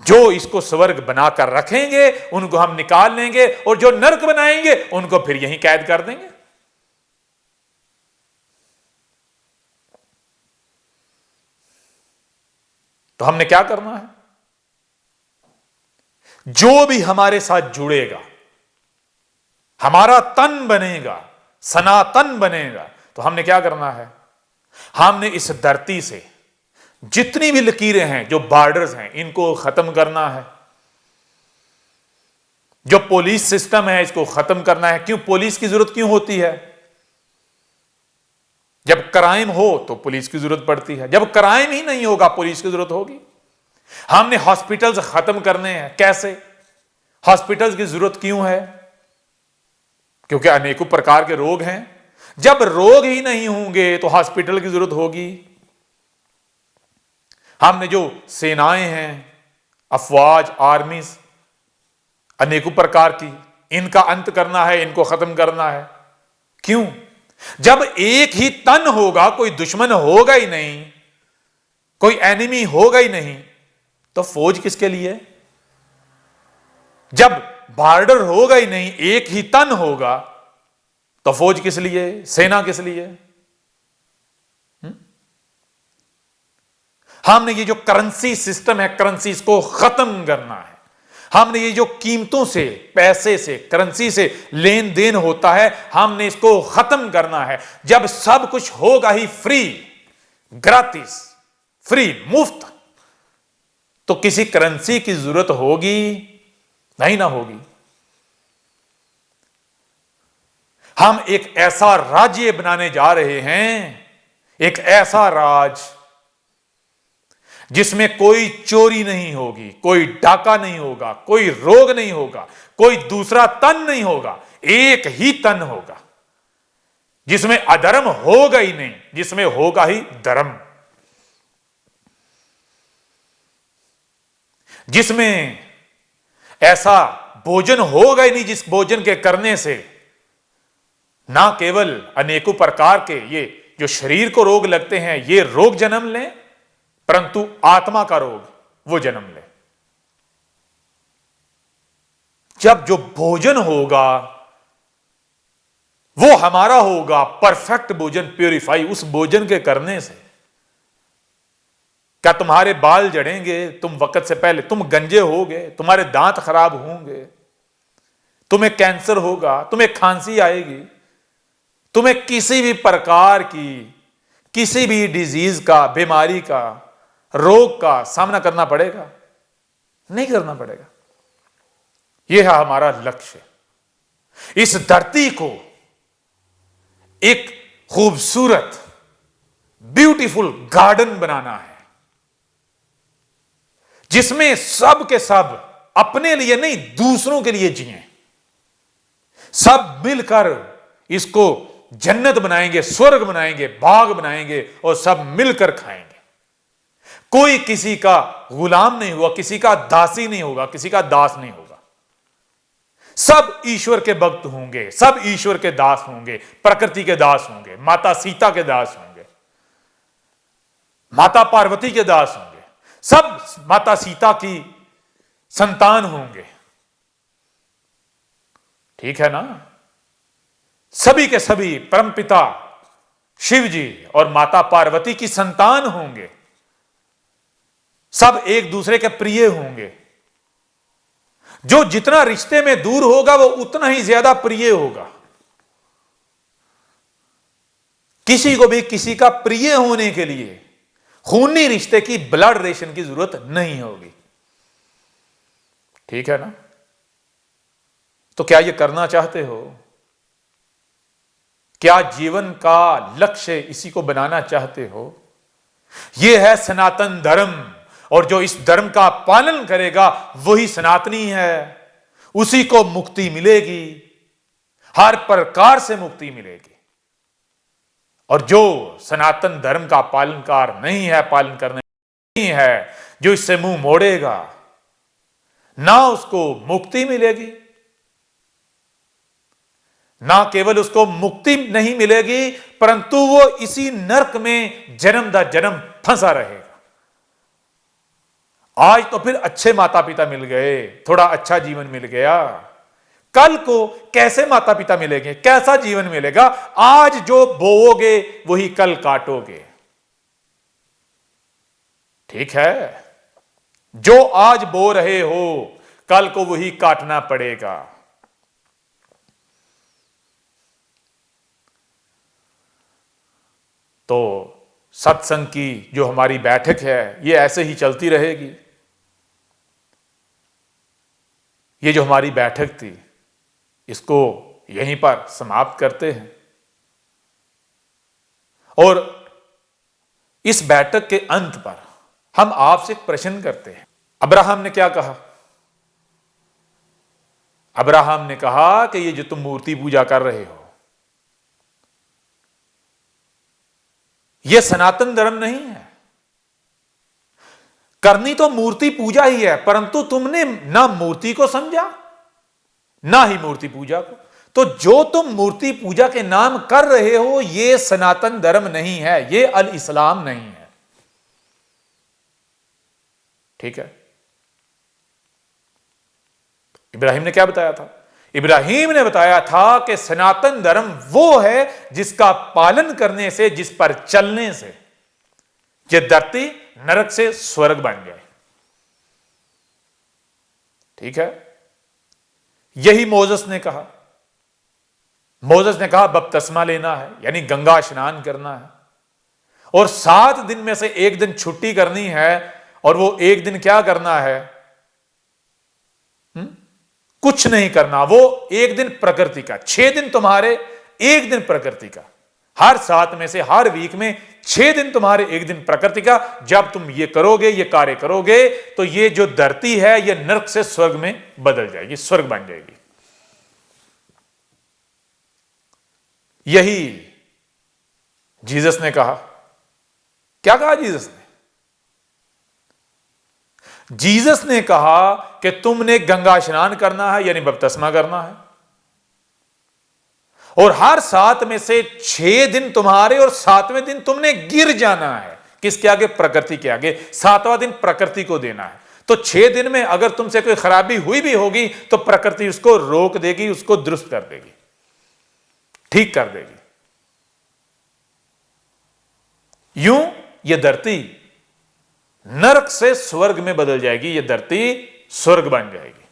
Speaker 2: जो इसको स्वर्ग बनाकर रखेंगे उनको हम निकाल लेंगे और जो नरक बनाएंगे उनको फिर यहीं कैद कर देंगे। तो हमने क्या करना है? जो भी हमारे साथ जुड़ेगा, हमारा तन बनेगा, सनातन बनेगा, तो हमने क्या करना है? हमने इस धरती से जितनी भी लकीरें हैं, जो बॉर्डर्स हैं, इनको खत्म करना है। जो पुलिस सिस्टम है इसको खत्म करना है। क्यों पुलिस की जरूरत क्यों होती है? जब क्राइम हो तो पुलिस की जरूरत पड़ती है, जब क्राइम ही नहीं होगा पुलिस की जरूरत होगी। हमने हॉस्पिटल्स खत्म करने हैं। कैसे? हॉस्पिटल्स की जरूरत क्यों है? क्योंकि अनेकों प्रकार के रोग हैं। जब रोग ही नहीं होंगे तो हॉस्पिटल की जरूरत होगी। हमने जो सेनाएं हैं, अफवाज, आर्मीज, अनेकों प्रकार की, इनका अंत करना है, इनको खत्म करना है। क्यों? जब एक ही तन होगा, कोई दुश्मन होगा ही नहीं, कोई एनिमी होगा ही नहीं, तो फौज किसके लिए? जब बॉर्डर होगा ही नहीं, एक ही तन होगा, तो फौज किस लिए? सेना किस लिए? हमने ये जो करेंसी सिस्टम है, करेंसी इसको खत्म करना है। हमने ये जो कीमतों से, पैसे से, करेंसी से लेन देन होता है, हमने इसको खत्म करना है। जब सब कुछ होगा ही फ्री, ग्राटिस, फ्री, मुफ्त, तो किसी करेंसी की जरूरत होगी नहीं ना होगी। हम एक ऐसा राज्य बनाने जा रहे हैं, एक ऐसा राज जिसमें कोई चोरी नहीं होगी, कोई डाका नहीं होगा, कोई रोग नहीं होगा, कोई दूसरा तन नहीं होगा, एक ही तन होगा, जिसमें अधर्म होगा ही नहीं, जिसमें होगा ही धर्म, जिसमें ऐसा भोजन होगा ही नहीं जिस भोजन के करने से ना केवल अनेकों प्रकार के ये जो शरीर को रोग लगते हैं ये रोग जन्म लें, परंतु आत्मा का रोग वो जन्म ले। जब जो भोजन होगा वो हमारा होगा परफेक्ट भोजन, प्यूरिफाई, उस भोजन के करने से क्या तुम्हारे बाल जड़ेंगे? तुम वक्त से पहले तुम गंजे होगे, तुम्हारे दांत खराब होंगे, तुम्हें कैंसर होगा, तुम्हें खांसी आएगी, तुम्हें किसी भी प्रकार की किसी भी डिजीज का, बीमारी का, रोग का सामना करना पड़ेगा? नहीं करना पड़ेगा। यह है हमारा लक्ष्य। इस धरती को एक खूबसूरत, ब्यूटीफुल गार्डन बनाना है जिसमें सब के सब अपने लिए नहीं दूसरों के लिए जिएं। सब मिलकर इसको जन्नत बनाएंगे, स्वर्ग बनाएंगे, बाग बनाएंगे और सब मिलकर खाएंगे। कोई किसी का गुलाम नहीं होगा, किसी का दासी नहीं होगा, किसी का दास नहीं होगा। सब ईश्वर के भक्त होंगे, सब ईश्वर के दास होंगे, प्रकृति के दास होंगे, माता सीता के दास होंगे, माता पार्वती के दास होंगे, सब माता सीता की संतान होंगे। ठीक है ना? सभी के सभी परमपिता शिव जी और माता पार्वती की संतान होंगे। सब एक दूसरे के प्रिय होंगे। जो जितना रिश्ते में दूर होगा वो उतना ही ज्यादा प्रिय होगा। किसी को भी किसी का प्रिय होने के लिए खूनी रिश्ते की, ब्लड रिलेशन की जरूरत नहीं होगी। ठीक है ना? तो क्या ये करना चाहते हो? क्या जीवन का लक्ष्य इसी को बनाना चाहते हो? यह है सनातन धर्म, और जो इस धर्म का पालन करेगा वही सनातनी है, उसी को मुक्ति मिलेगी, हर प्रकार से मुक्ति मिलेगी। और जो सनातन धर्म का पालनकार नहीं है, पालन करने नहीं है, जो इससे मुंह मोड़ेगा, ना उसको मुक्ति मिलेगी, ना केवल उसको मुक्ति नहीं मिलेगी, परंतु वो इसी नरक में जन्म दर जन्म फंसा रहेगा। आज तो फिर अच्छे माता पिता मिल गए, थोड़ा अच्छा जीवन मिल गया, कल को कैसे माता पिता मिलेंगे, कैसा जीवन मिलेगा? आज जो बोओगे वही कल काटोगे। ठीक है, जो आज बो रहे हो कल को वही काटना पड़ेगा। तो सत्संग की जो हमारी बैठक है ये ऐसे ही चलती रहेगी। ये जो हमारी बैठक थी इसको यहीं पर समाप्त करते हैं। और इस बैठक के अंत पर हम आपसे एक प्रश्न करते हैं। अब्राहम ने क्या कहा? अब्राहम ने कहा कि ये जो तुम मूर्ति पूजा कर रहे हो यह सनातन धर्म नहीं है। करनी तो मूर्ति पूजा ही है, परंतु तुमने ना मूर्ति को समझा ना ही मूर्ति पूजा को। तो जो तुम मूर्ति पूजा के नाम कर रहे हो यह सनातन धर्म नहीं है, यह अल इस्लाम नहीं है। ठीक है, इब्राहिम ने क्या बताया था? इब्राहिम ने बताया था कि सनातन धर्म वो है जिसका पालन करने से, जिस पर चलने से ये धरती नरक से स्वर्ग बन जाए। ठीक है, यही मोसेस ने कहा। मोसेस ने कहा बपतिस्मा लेना है, यानी गंगा स्नान करना है, और 7 दिन में से एक दिन छुट्टी करनी है। और वो एक दिन क्या करना है? कुछ नहीं करना। वो एक दिन प्रकृति का, 6 दिन तुम्हारे, एक दिन प्रकृति का। हर 7 में से हर वीक में 6 दिन तुम्हारे, एक दिन प्रकृति का। जब तुम ये करोगे, ये कार्य करोगे, तो ये जो धरती है ये नरक से स्वर्ग में बदल जाएगी, स्वर्ग बन जाएगी। यही जीसस ने कहा। क्या कहा जीसस ने? जीसस ने कहा कि तुमने गंगा स्नान करना है, यानी बपतिस्मा करना है, और हर 7 में से 6 दिन तुम्हारे, और 7वें दिन तुमने गिर जाना है। किसके आगे? प्रकृति के आगे। 7वां दिन प्रकृति को देना है। तो 6 दिन में अगर तुमसे कोई खराबी हुई भी होगी तो प्रकृति उसको रोक देगी, उसको दुरुस्त कर देगी, ठीक कर देगी। यूं ये धरती नरक से स्वर्ग में बदल जाएगी, ये धरती स्वर्ग बन जाएगी।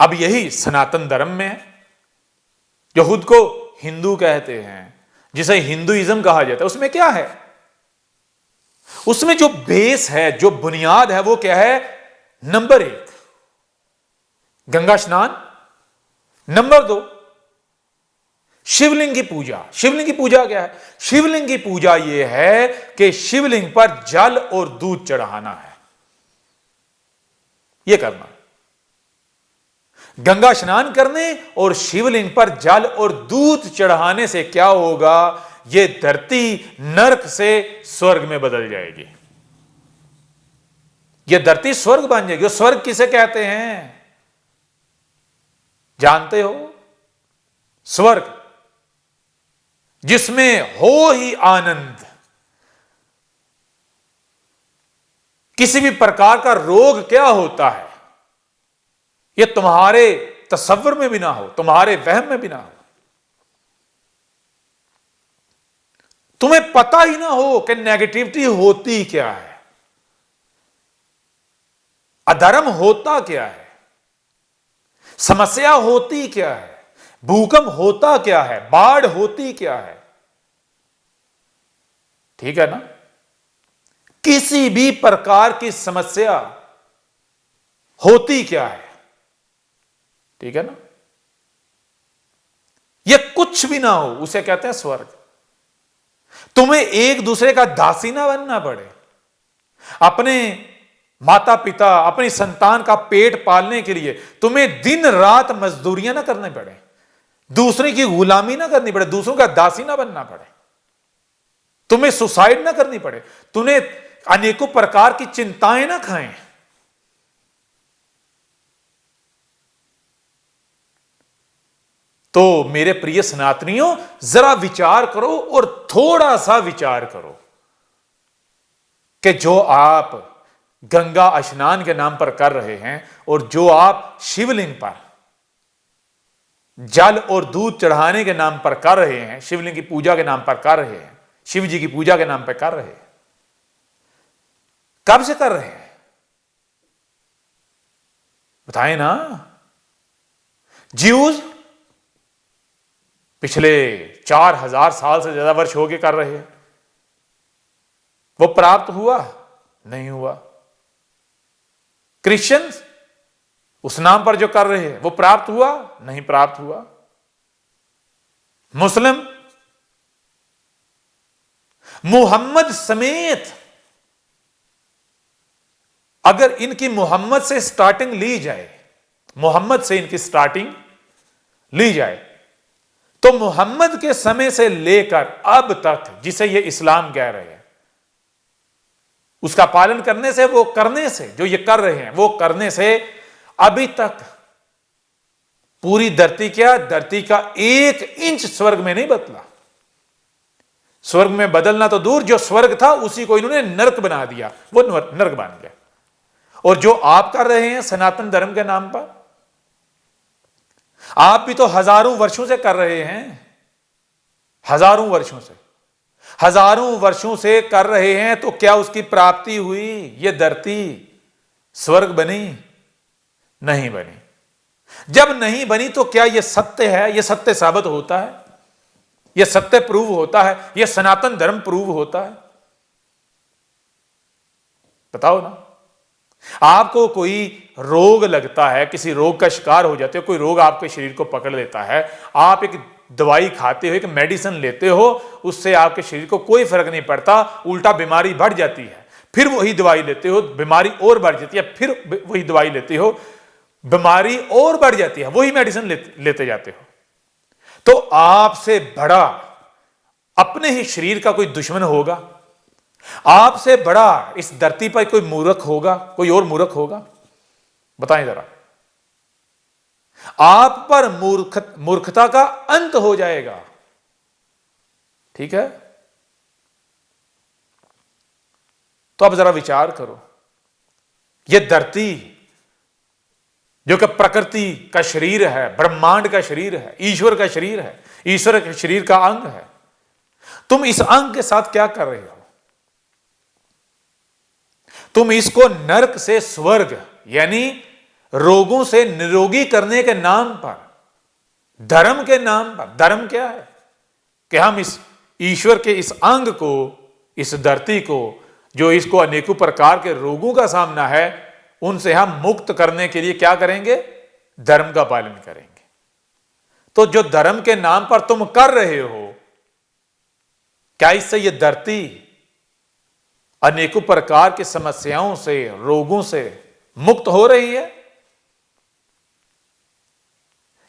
Speaker 2: अब यही सनातन धर्म में है, जो खुद को हिंदू कहते हैं, जिसे हिंदुइज्म कहा जाता है। उसमें क्या है? उसमें जो बेस है, जो बुनियाद है, वो क्या है? नंबर 1 गंगा स्नान, नंबर 2 शिवलिंग की पूजा। शिवलिंग की पूजा क्या है? शिवलिंग की पूजा यह है कि शिवलिंग पर जल और दूध चढ़ाना है, यह करना। गंगा स्नान करने और शिवलिंग पर जल और दूध चढ़ाने से क्या होगा? यह धरती नरक से स्वर्ग में बदल जाएगी, यह धरती स्वर्ग बन जाएगी। स्वर्ग किसे कहते हैं जानते हो? स्वर्ग जिसमें हो ही आनंद, किसी भी प्रकार का रोग क्या होता है यह तुम्हारे तसव्वुर में भी ना हो, तुम्हारे वहम में भी ना हो, तुम्हें पता ही ना हो कि नेगेटिविटी होती क्या है, अधर्म होता क्या है, समस्या होती क्या है, भूकंप होता क्या है, बाढ़ होती क्या है। ठीक है ना? किसी भी प्रकार की समस्या होती क्या है, ठीक है ना? यह कुछ भी ना हो, उसे कहते हैं स्वर्ग। तुम्हें एक दूसरे का दासी ना बनना पड़े, अपने माता पिता अपनी संतान का पेट पालने के लिए तुम्हें दिन रात मजदूरियां ना करनी पड़े, दूसरे की गुलामी ना करनी पड़े, दूसरों का दासी ना बनना पड़े, तुम्हें सुसाइड ना करनी पड़े, तुम्हें अनेकों प्रकार की चिंताएं ना खाएं। तो मेरे प्रिय सनातनियों, जरा विचार करो और थोड़ा सा विचार करो कि जो आप गंगा स्नान के नाम पर कर रहे हैं और जो आप शिवलिंग पर जल और दूध चढ़ाने के नाम पर कर रहे हैं, शिवलिंग की पूजा के नाम पर कर रहे हैं, शिव जी की पूजा के नाम पर कर रहे हैं, कब से कर रहे हैं बताएं ना। ज्यूज पिछले 4000 साल से ज्यादा वर्ष हो गए कर रहे हैं, वो प्राप्त हुआ नहीं हुआ। क्रिश्चियंस उस नाम पर जो कर रहे हैं वो प्राप्त हुआ नहीं प्राप्त हुआ। मुस्लिम मुहम्मद समेत अगर इनकी मोहम्मद से स्टार्टिंग ली जाए, मोहम्मद से इनकी स्टार्टिंग ली जाए, तो मोहम्मद के समय से लेकर अब तक जिसे ये इस्लाम कह रहे हैं, उसका पालन करने से, वो करने से, जो ये कर रहे हैं वो करने से अभी तक पूरी धरती धरती का 1 इंच स्वर्ग में नहीं बदला। स्वर्ग में बदलना तो दूर, जो स्वर्ग था उसी को इन्होंने नरक बना दिया, वो नरक बन गया। और जो आप कर रहे हैं सनातन धर्म के नाम पर, आप भी तो हजारों वर्षों से कर रहे हैं, हजारों वर्षों से कर रहे हैं, तो क्या उसकी प्राप्ति हुई? ये धरती स्वर्ग बनी? नहीं बनी। जब नहीं बनी तो क्या यह सत्य है? यह सत्य साबित होता है, यह सत्य प्रूव होता है, यह सनातन धर्म प्रूव होता है? बताओ ना। आपको कोई रोग लगता है, किसी रोग का शिकार हो जाते हो, कोई रोग आपके शरीर को पकड़ लेता है, आप एक दवाई खाते हो, एक मेडिसिन लेते हो, उससे आपके शरीर को कोई फर्क नहीं पड़ता, उल्टा बीमारी बढ़ जाती है। फिर वही दवाई लेते हो, बीमारी और बढ़ जाती है, फिर वही दवाई लेते हो, बीमारी और बढ़ जाती है, वही मेडिसिन लेते जाते हो। तो आपसे बड़ा अपने ही शरीर का कोई दुश्मन होगा? आपसे बड़ा इस धरती पर कोई मूर्ख होगा? कोई और मूर्ख होगा? बताएं जरा। आप पर मूर्खता का अंत हो जाएगा। ठीक है? तो अब जरा विचार करो, यह धरती जो कि प्रकृति का शरीर है, ब्रह्मांड का शरीर है, ईश्वर का शरीर है, ईश्वर के शरीर का अंग है, तुम इस अंग के साथ क्या कर रहे हो? तुम इसको नरक से स्वर्ग यानी रोगों से निरोगी करने के नाम पर, धर्म के नाम पर, धर्म क्या है कि हम इस ईश्वर के इस अंग को, इस धरती को, जो इसको अनेकों प्रकार के रोगों का सामना है, उनसे हम मुक्त करने के लिए क्या करेंगे? धर्म का पालन करेंगे। तो जो धर्म के नाम पर तुम कर रहे हो, क्या इससे यह धरती अनेकों प्रकार की समस्याओं से, रोगों से मुक्त हो रही है?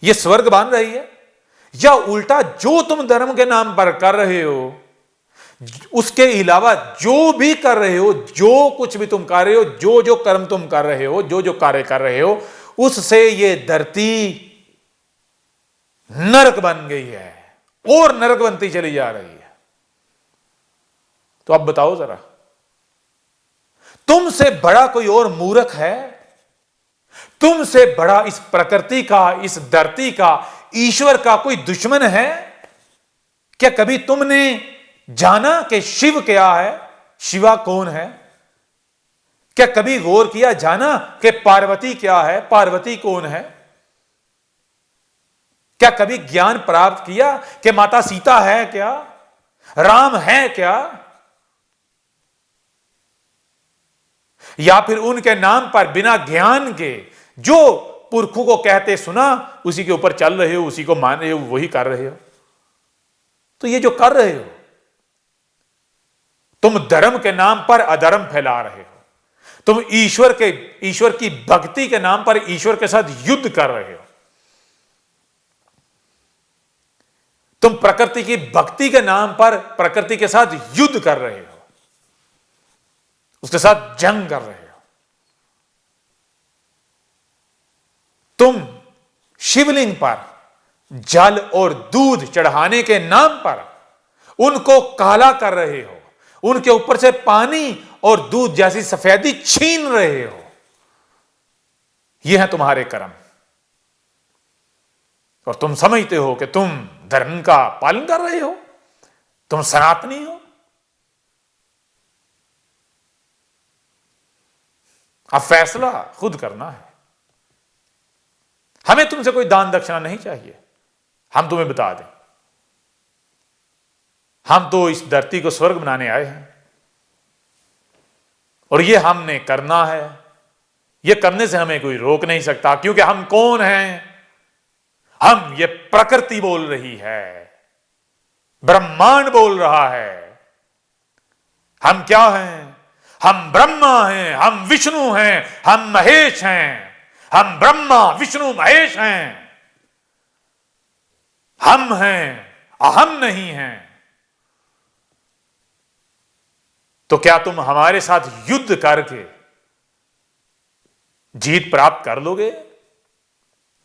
Speaker 2: यह स्वर्ग बन रही है? या उल्टा जो तुम धर्म के नाम पर कर रहे हो, उसके अलावा जो भी कर रहे हो, जो कुछ भी तुम कर रहे हो, जो जो कर्म तुम कर रहे हो, जो जो कार्य कर रहे हो, उससे यह धरती नरक बन गई है और नरक बनती चली जा रही है। तो अब बताओ जरा, तुमसे बड़ा कोई और मूर्ख है? तुमसे बड़ा इस प्रकृति का, इस धरती का, ईश्वर का कोई दुश्मन है? क्या कभी तुमने जाना कि शिव क्या है, शिवा कौन है? क्या कभी गौर किया, जाना कि पार्वती क्या है, पार्वती कौन है? क्या कभी ज्ञान प्राप्त किया कि माता सीता है क्या, राम है क्या? या फिर उनके नाम पर बिना ज्ञान के जो पुरखों को कहते सुना, उसी के ऊपर चल रहे हो, उसी को मान रहे हो, वही कर रहे हो? तो ये जो कर रहे हो, तुम धर्म के नाम पर अधर्म फैला रहे हो, तुम ईश्वर की भक्ति के नाम पर ईश्वर के साथ युद्ध कर रहे हो। तुम प्रकृति की भक्ति के नाम पर प्रकृति के साथ युद्ध कर रहे हो, उसके साथ जंग कर रहे हो। तुम शिवलिंग पर जल और दूध चढ़ाने के नाम पर उनको काला कर रहे हो, उनके ऊपर से पानी और दूध जैसी सफेदी छीन रहे हो। यह है तुम्हारे कर्म। और तुम समझते हो कि तुम धर्म का पालन कर रहे हो, तुम सनातनी हो। अब फैसला खुद करना है। हमें तुमसे कोई दान दक्षिणा नहीं चाहिए। हम तुम्हें बता दें, हम तो इस धरती को स्वर्ग बनाने आए हैं और ये हमने करना है। ये करने से हमें कोई रोक नहीं सकता, क्योंकि हम कौन हैं? हम, ये प्रकृति बोल रही है, ब्रह्मांड बोल रहा है। हम क्या हैं? हम ब्रह्मा हैं, हम विष्णु हैं, हम महेश हैं। हम ब्रह्मा विष्णु महेश हैं। हम हैं, अहम नहीं हैं। तो क्या तुम हमारे साथ युद्ध करके जीत प्राप्त कर लोगे?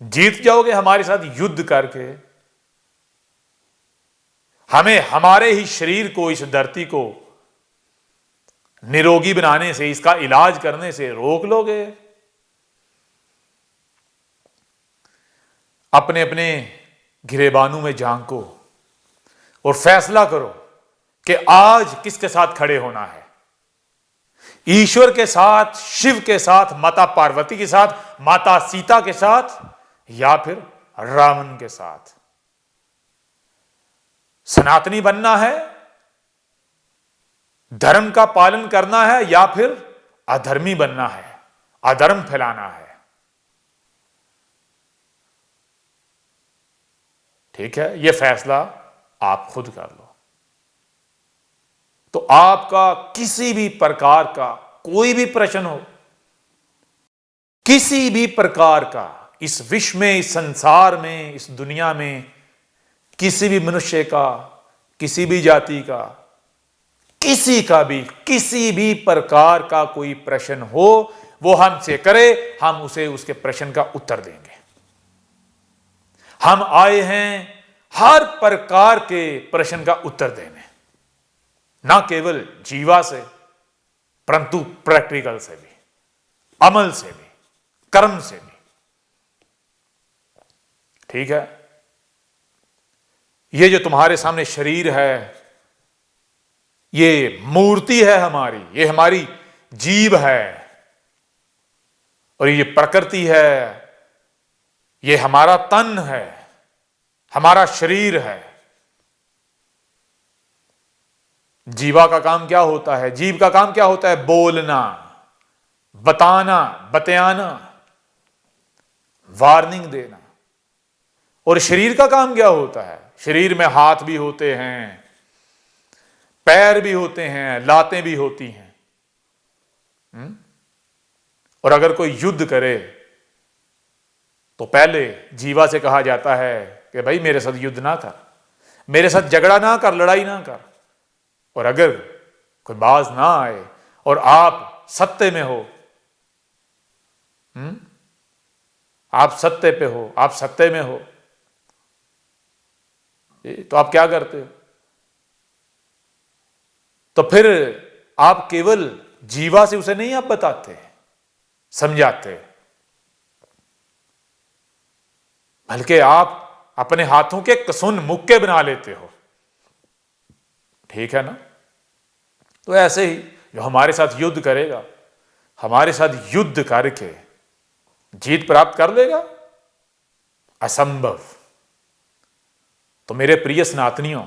Speaker 2: जीत जाओगे हमारे साथ युद्ध करके? हमें हमारे ही शरीर को, इस धरती को निरोगी बनाने से, इसका इलाज करने से रोक लोगे? अपने अपने गिरेबानों में झांको और फैसला करो कि आज किसके साथ खड़े होना है। ईश्वर के साथ, शिव के साथ, माता पार्वती के साथ, माता सीता के साथ, या फिर रावण के साथ। सनातनी बनना है, धर्म का पालन करना है, या फिर अधर्मी बनना है, अधर्म फैलाना है। ठीक है, यह फैसला आप खुद कर लो। तो आपका किसी भी प्रकार का कोई भी प्रश्न हो, किसी भी प्रकार का, इस विश्व में, इस संसार में, इस दुनिया में किसी भी मनुष्य का, किसी भी जाति का, किसी भी प्रकार का कोई प्रश्न हो, वो हमसे करे, हम उसे उसके प्रश्न का उत्तर देंगे। हम आए हैं हर प्रकार के प्रश्न का उत्तर देने, ना केवल जीवा से, परंतु प्रैक्टिकल से भी, अमल से भी, कर्म से भी। ठीक है, ये जो तुम्हारे सामने शरीर है, ये मूर्ति है हमारी, ये हमारी जीव है, और ये प्रकृति है, ये हमारा तन है, हमारा शरीर है। जीवा का काम क्या होता है? जीव का काम क्या होता है? बोलना, बताना, बतयाना, वार्निंग देना। और शरीर का काम क्या होता है? शरीर में हाथ भी होते हैं, पैर भी होते हैं, लातें भी होती हैं। और अगर कोई युद्ध करे तो पहले जीवा से कहा जाता है कि भाई मेरे साथ युद्ध ना कर, मेरे साथ झगड़ा ना कर, लड़ाई ना कर। और अगर कोई बाज ना आए और आप सत्य में हो, आप सत्य पे हो, आप सत्य में हो, तो आप क्या करते हो? तो फिर आप केवल जीवा से उसे नहीं आप बताते, समझाते, बल्कि आप अपने हाथों के कसून मुक्के बना लेते हो। ठीक है ना? तो ऐसे ही जो हमारे साथ युद्ध करेगा, हमारे साथ युद्ध करके जीत प्राप्त कर लेगा, असंभव। तो मेरे प्रिय सनातनियों,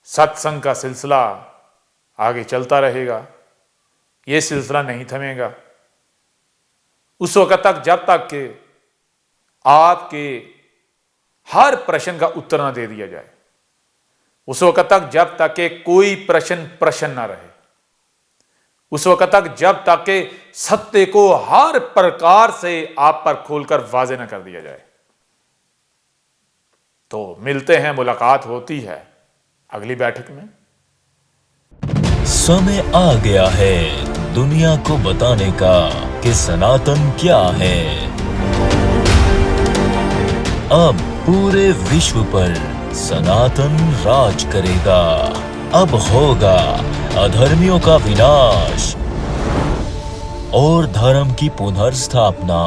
Speaker 2: सत्संग का सिलसिला आगे चलता रहेगा। यह सिलसिला नहीं थमेगा उस वक्त तक जब तक कि आपके हर प्रश्न का उत्तर ना दे दिया जाए, उस वक्त तक जब तक कि कोई प्रश्न ना रहे, उस वक्त तक जब तक कि सत्य को हर प्रकार से आप पर खोलकर वाज़ेह न कर दिया जाए। तो मिलते हैं, मुलाकात होती है अगली बैठक में।
Speaker 1: समय आ गया है दुनिया को बताने का कि सनातन क्या है। अब पूरे विश्व पर सनातन राज करेगा। अब होगा अधर्मियों का विनाश और धर्म की पुनर्स्थापना।